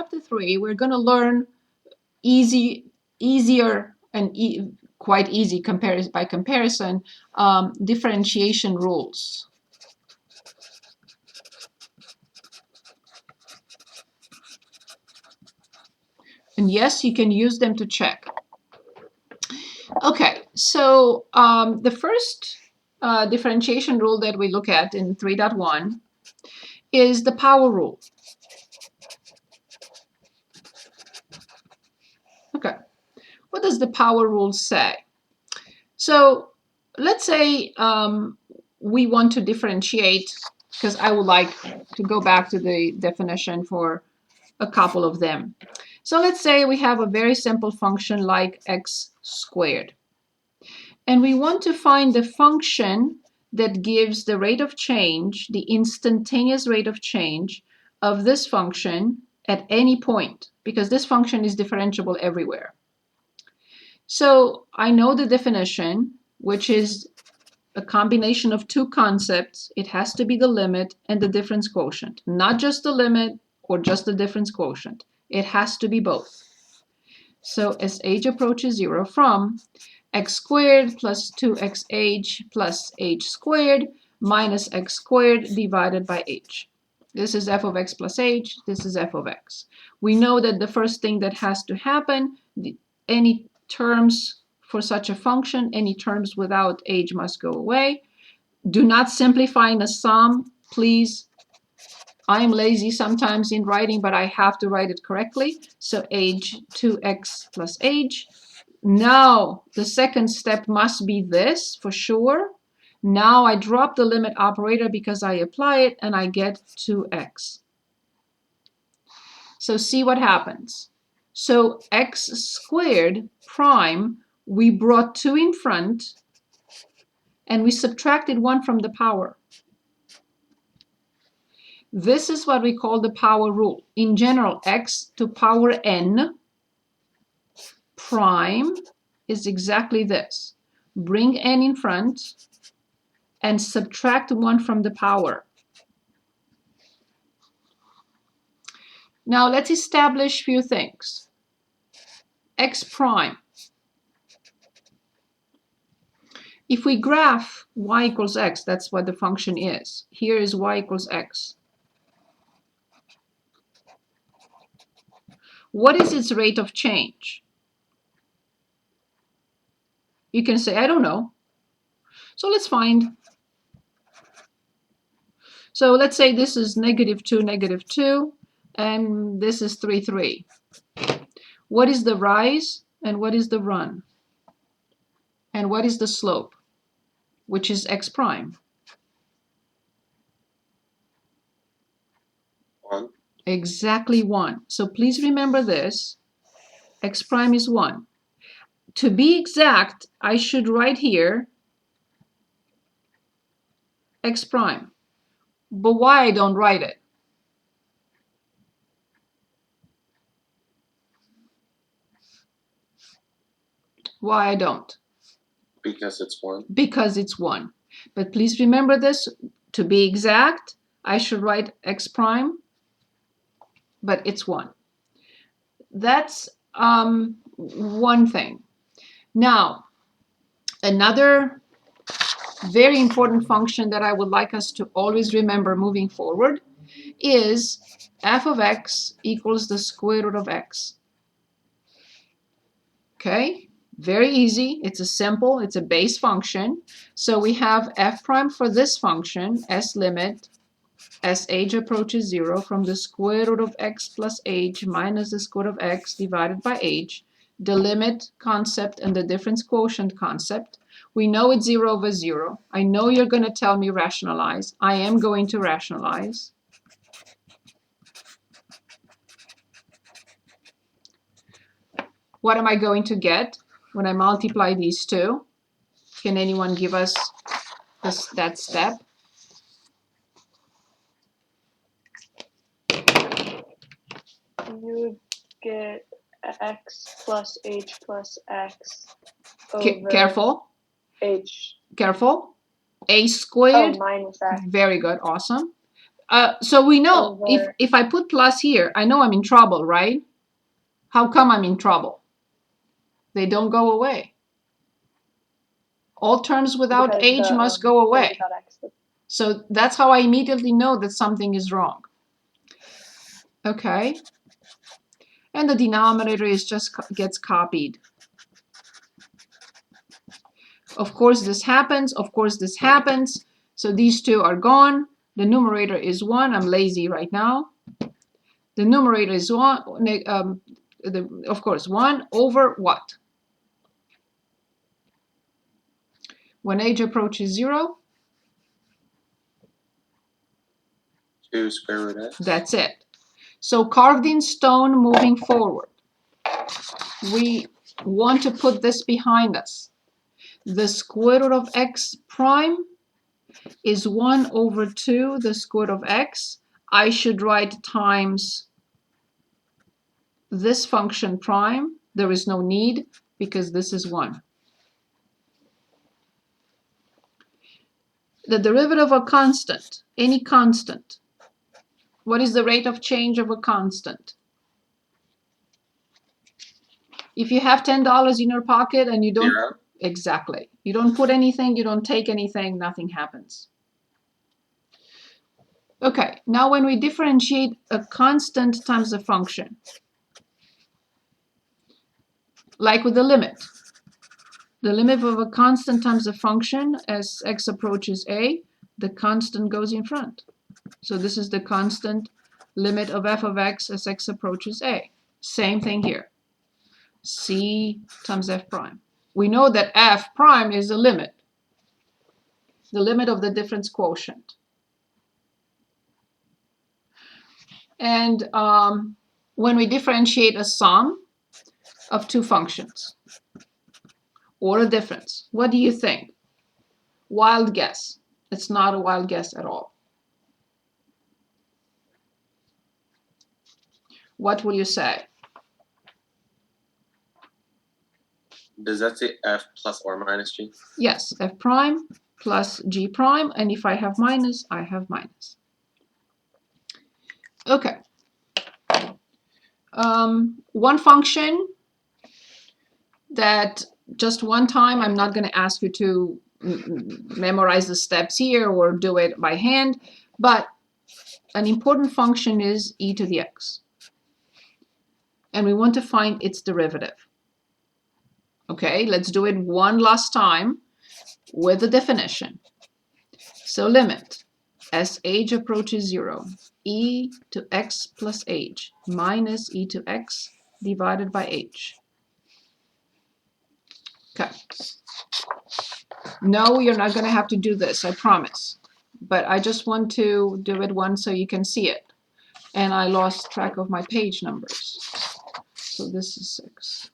chapter 3, we're going to learn easier and quite easy by comparison, differentiation rules. And yes, you can use them to check. Okay, so the first differentiation rule that we look at in 3.1 is the power rule. Okay, what does the power rule say? So let's say we want to differentiate, because I would like to go back to the definition for a couple of them. So let's say we have a very simple function like x squared. And we want to find the function that gives the rate of change, the instantaneous rate of change of this function at any point, because this function is differentiable everywhere. So I know the definition, which is a combination of two concepts. It has to be the limit and the difference quotient, not just the limit or just the difference quotient. It has to be both. So as h approaches 0, from x squared plus 2xh plus h squared minus x squared divided by h. This is f of x plus h. This is f of x. We know that the first thing that has to happen, any terms for such a function, any terms without h must go away. Do not simplify in a sum, please. I'm lazy sometimes in writing, but I have to write it correctly. So h 2x plus h. Now the second step must be this for sure. Now I drop the limit operator because I apply it and I get 2x. So see what happens. So x squared prime, we brought 2 in front and we subtracted 1 from the power. This is what we call the power rule. In general, x to power n prime is exactly this. Bring n in front and subtract 1 from the power. Now let's establish a few things. X prime. If we graph y equals x, that's what the function is. Here is y equals x. What is its rate of change? You can say, I don't know. So let's find. So let's say this is -2, -2, and this is 3, 3. What is the rise and what is the run? And what is the slope, which is x prime? 1. Exactly 1. So please remember this. X prime is 1. To be exact, I should write here x prime. But why I don't write it? Why I don't? Because it's 1. Because it's 1. But please remember this. To be exact, I should write x prime, but it's 1. That's one thing. Now, another very important function that I would like us to always remember moving forward is f of x equals the square root of x. Okay, very easy. It's a base function. So we have f prime for this function, s limit, as h approaches 0 from the square root of x plus h minus the square root of x divided by h, the limit concept and the difference quotient concept. We know it's 0 over 0. I know you're going to tell me rationalize. I am going to rationalize. What am I going to get when I multiply these two? Can anyone give us that step? You would get x plus h plus x over Careful. h. Careful. A squared. Oh, minus x. Very good. Awesome. So we know Over. if I put plus here, I know I'm in trouble, right? How come I'm in trouble? They don't go away. All terms without because h the must go term away. without x. So that's how I immediately know that something is wrong. Okay. And the denominator is just gets copied. Of course this happens. Of course this happens. So these two are gone. The numerator is 1. I'm lazy right now. The numerator is 1. Of course, 1 over what? When h approaches 0, 2 square root x. that's it. So carved in stone moving forward. We want to put this behind us. The square root of x prime is 1 over 2, the square root of x. I should write times this function prime. There is no need because this is 1. The derivative of a constant, any constant. What is the rate of change of a constant? If you have $10 in your pocket and you don't, 0. exactly, you don't put anything, you don't take anything, nothing happens. Okay, now when we differentiate a constant times a function, like with the limit of a constant times a function as x approaches a, the constant goes in front. So this is the constant limit of f of x as x approaches a. Same thing here. C times f prime. We know that f prime is the limit of the difference quotient. And when we differentiate a sum of two functions or a difference, what do you think? Wild guess. It's not a wild guess at all. What will you say? Does that say f plus or minus g? Yes, f prime plus g prime, and if I have minus, I have minus. Okay. One function that just one time, I'm not going to ask you to memorize the steps here or do it by hand, but an important function is e to the x. And we want to find its derivative. Okay, let's do it one last time with the definition. So limit as h approaches 0, e to x plus h minus e to x divided by h. Okay. No, you're not going to have to do this, I promise. But I just want to do it once so you can see it. And I lost track of my page numbers. So this is 6.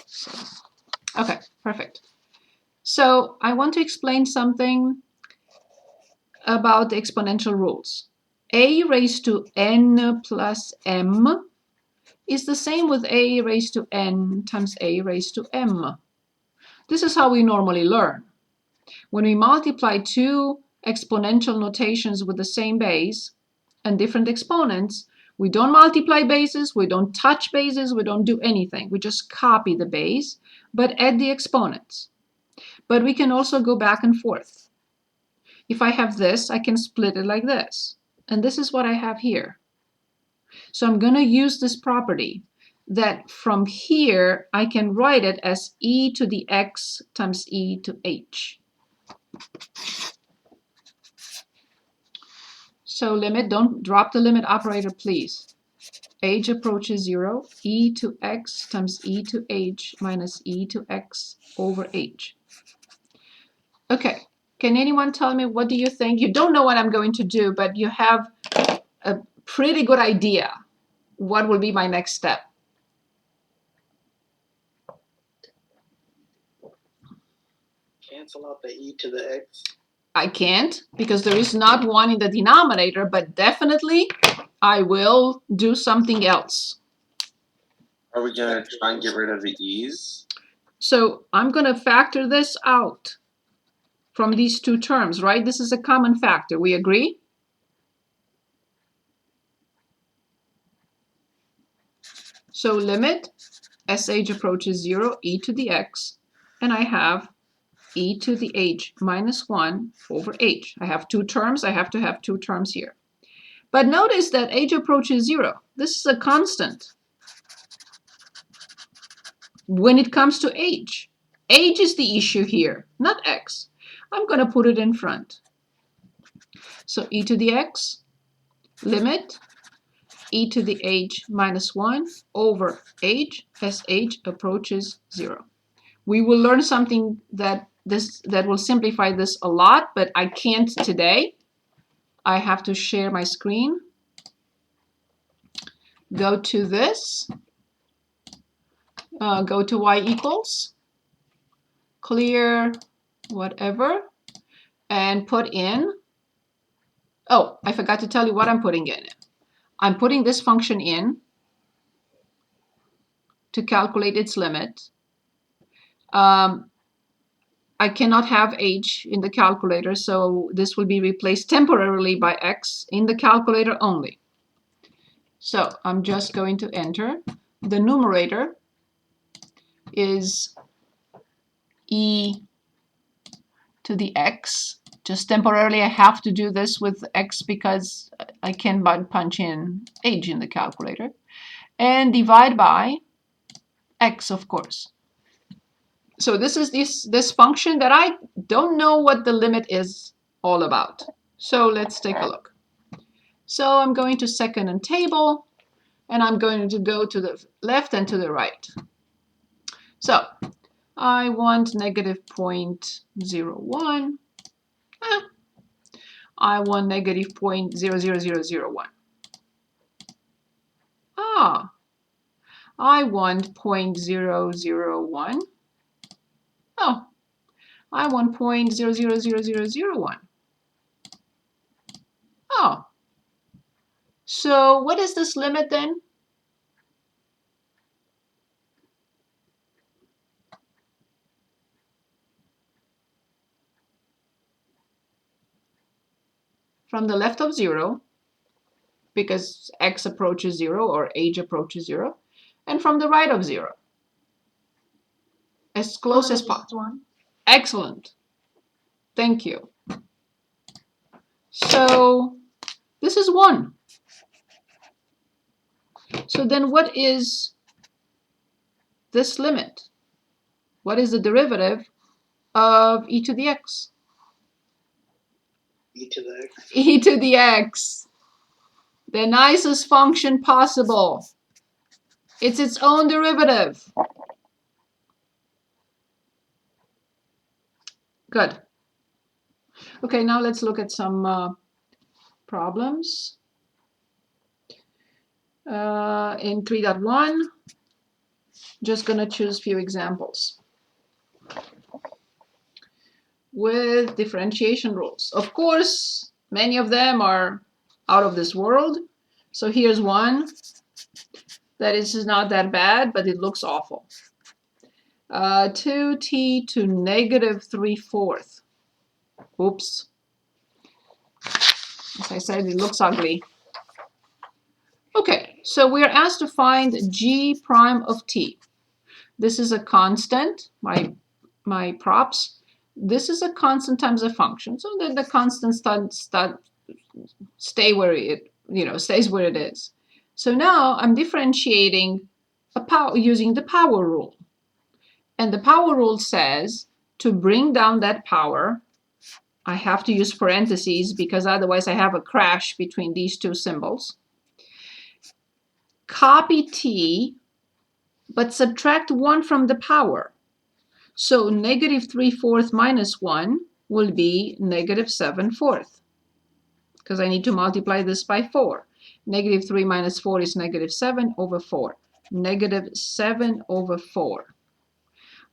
So, okay, perfect. So I want to explain something about the exponential rules. A raised to n plus m is the same with a raised to n times a raised to m. This is how we normally learn. When we multiply two exponential notations with the same base and different exponents, we don't multiply bases, we don't touch bases, we don't do anything. We just copy the base, but add the exponents. But we can also go back and forth. If I have this, I can split it like this. And this is what I have here. So I'm going to use this property that from here, I can write it as e to the x times e to h. So limit, don't drop the limit operator, please. H approaches 0, e to x times e to h minus e to x over h. Okay, can anyone tell me, what do you think? You don't know what I'm going to do, but you have a pretty good idea what will be my next step. Cancel out the e to the x. I can't because there is not one in the denominator, but definitely I will do something else. Are we going to try and get rid of the e's? So I'm going to factor this out from these two terms, right? This is a common factor. We agree? So limit sh approaches 0, e to the x, and I have e to the h minus 1 over h. I have two terms. I have to have two terms here. But notice that h approaches 0. This is a constant. When it comes to h is the issue here, not x. I'm going to put it in front. So e to the x, limit e to the h minus 1 over h as h approaches 0. We will learn something that will simplify this a lot, but I can't today. I have to share my screen. Go to this. Go to y equals. Clear whatever. And put in. Oh, I forgot to tell you what I'm putting in. I'm putting this function in to calculate its limit. I cannot have h in the calculator, so this will be replaced temporarily by x in the calculator only. So I'm just going to enter. The numerator is e to the x. Just temporarily I have to do this with x because I can punch in h in the calculator. And divide by x, of course. So this is this function that I don't know what the limit is all about. So let's take a look. So I'm going to second and table, and I'm going to go to the left and to the right. So I want negative 0.01. I want negative 0.00001. I want 0.001. Oh, I want 0.00001. Oh, so what is this limit then? From the left of 0, because x approaches 0 or h approaches 0, and from the right of 0. As close as possible. Excellent. Thank you. So this is 1. So then what is this limit? What is the derivative of e to the x? E to the x. E to the x. The nicest function possible. It's its own derivative. Good. Okay, now let's look at some problems. In 3.1, just going to choose a few examples with differentiation rules. Of course, many of them are out of this world. So here's one that is not that bad, but it looks awful. 2t to negative 3/4. Oops. As I said, it looks ugly. Okay, so we're asked to find g prime of t. This is a constant, my props. This is a constant times a function, so that the constant stay where it, stays where it is. So now I'm differentiating using the power rule. And the power rule says to bring down that power, I have to use parentheses because otherwise I have a crash between these two symbols. Copy t, but subtract 1 from the power. So negative 3/4 minus 1 will be negative 7/4, because I need to multiply this by 4. Negative 3 minus 4 is negative 7 over 4. Negative 7 over 4.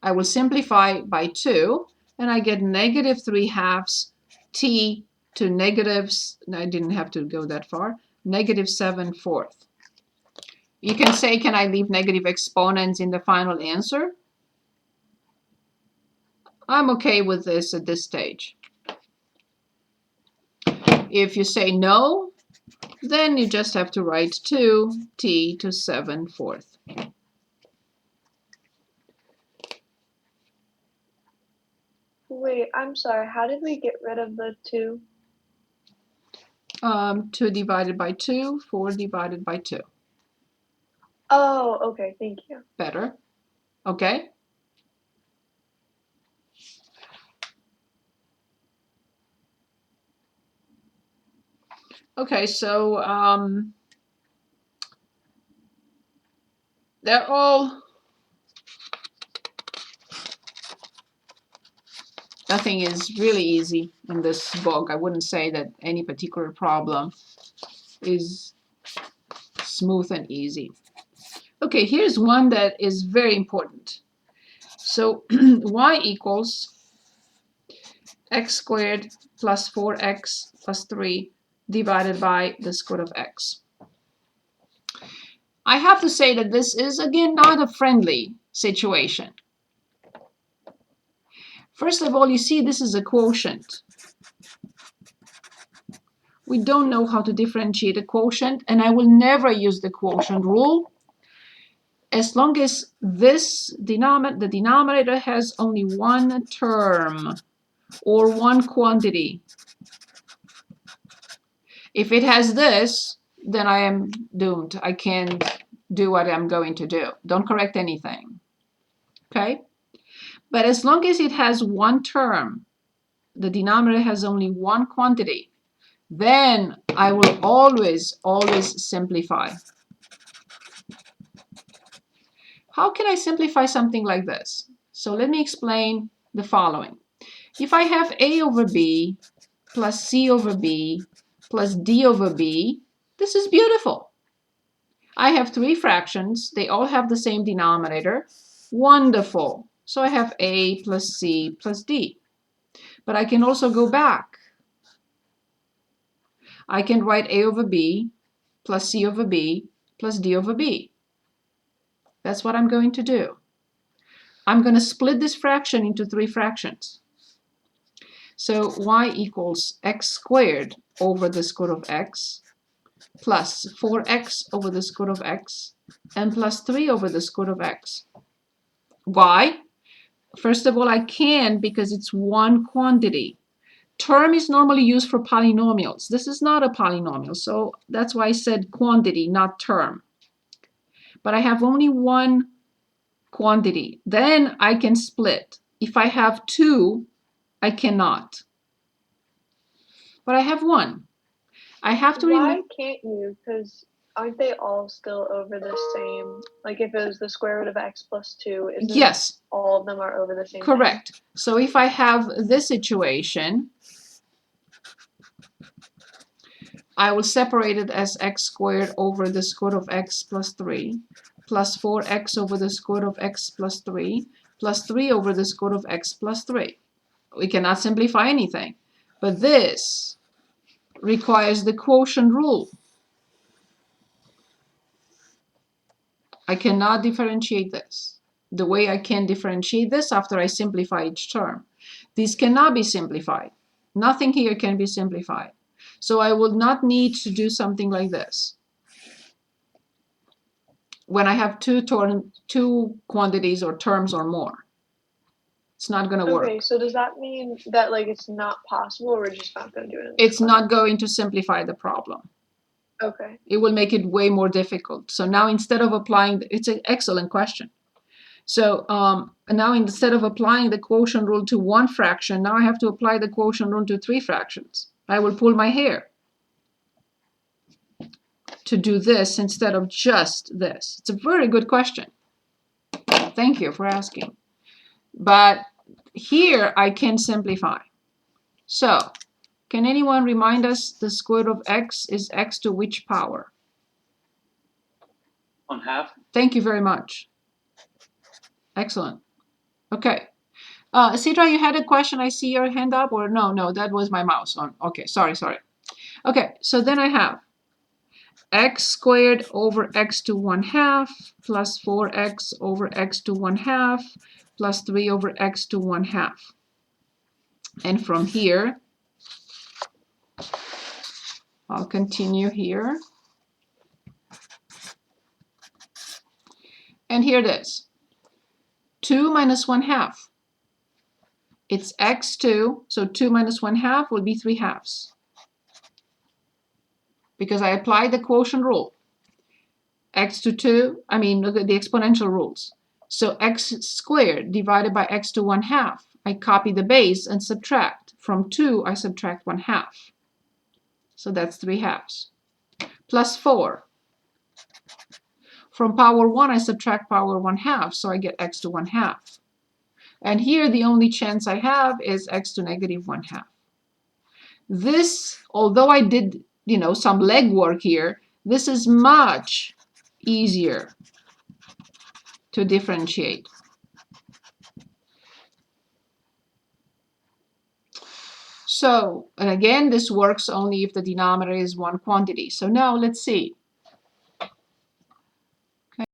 I will simplify by 2, and I get negative 3/2 t to negatives. I didn't have to go that far. Negative 7/4. You can say, can I leave negative exponents in the final answer? I'm okay with this at this stage. If you say no, then you just have to write 2t to 7/4. Wait, I'm sorry. How did we get rid of the 2? 2 divided by 2, 4 divided by 2. Oh, okay. Thank you. Better. Okay? Okay, so they're all, nothing is really easy in this book. I wouldn't say that any particular problem is smooth and easy. Okay, here's one that is very important. So y equals x squared plus 4x plus 3 divided by the square root of x. I have to say that this is, again, not a friendly situation. First of all, you see this is a quotient. We don't know how to differentiate a quotient, and I will never use the quotient rule as long as the denominator has only one term or one quantity. If it has this, then I am doomed. I can't do what I'm going to do. Don't correct anything. Okay? But as long as it has one term, the denominator has only one quantity, then I will always simplify. How can I simplify something like this? So let me explain the following. If I have a over b plus c over b plus d over b, this is beautiful. I have 3 fractions. They all have the same denominator. Wonderful. So I have a plus c plus d. But I can also go back. I can write a over b plus c over b plus d over b. That's what I'm going to do. I'm going to split this fraction into 3 fractions. So y equals x squared over the square root of x plus 4x over the square root of x and plus 3 over the square root of x. Why? First of all, I can because it's one quantity. Term is normally used for polynomials. This is not a polynomial, so that's why I said quantity, not term. But I have only one quantity. Then I can split. If I have 2, I cannot. But I have 1. I have to Why can't you? Because aren't they all still over the same? Like if it was the square root of x plus 2, isn't Yes. all of them are over the same Correct. Thing? So if I have this situation, I will separate it as x squared over the square root of x plus 3 plus 4x over the square root of x plus 3 plus 3 over the square root of x plus 3. We cannot simplify anything. But this requires the quotient rule. I cannot differentiate this the way I can differentiate this after I simplify each term. These cannot be simplified. Nothing here can be simplified. So I will not need to do something like this. When I have two quantities or terms or more, it's not going to work. Okay, so does that mean that like it's not possible, or we're just not going to do it? It's not going to simplify the problem. Okay. It will make it way more difficult. So now instead of applying, it's an excellent question. So now instead of applying the quotient rule to one fraction, now I have to apply the quotient rule to 3 fractions. I will pull my hair to do this instead of just this. It's a very good question. Thank you for asking. But here I can simplify. So can anyone remind us the square root of x is x to which power? 1/2. Thank you very much. Excellent. Okay. Sidra, you had a question. I see your hand up, or no, that was my mouse on. Okay, sorry. Okay, so then I have x squared over x to 1/2 plus 4x over x to 1/2 plus 3 over x to 1/2. And from here, I'll continue here. And here it is. 2 minus 1/2. It's x2, so 2 minus 1/2 will be 3/2. Because I applied the quotient rule. X to 2, look at the exponential rules. So x squared divided by x to 1/2. I copy the base and subtract. From 2, I subtract 1/2. So that's 3/2. Plus 4. From power 1, I subtract power 1/2, so I get x to 1/2. And here the only chance I have is x to negative 1/2. This, although I did, some legwork here, this is much easier to differentiate. So, and again, this works only if the denominator is one quantity. So now let's see.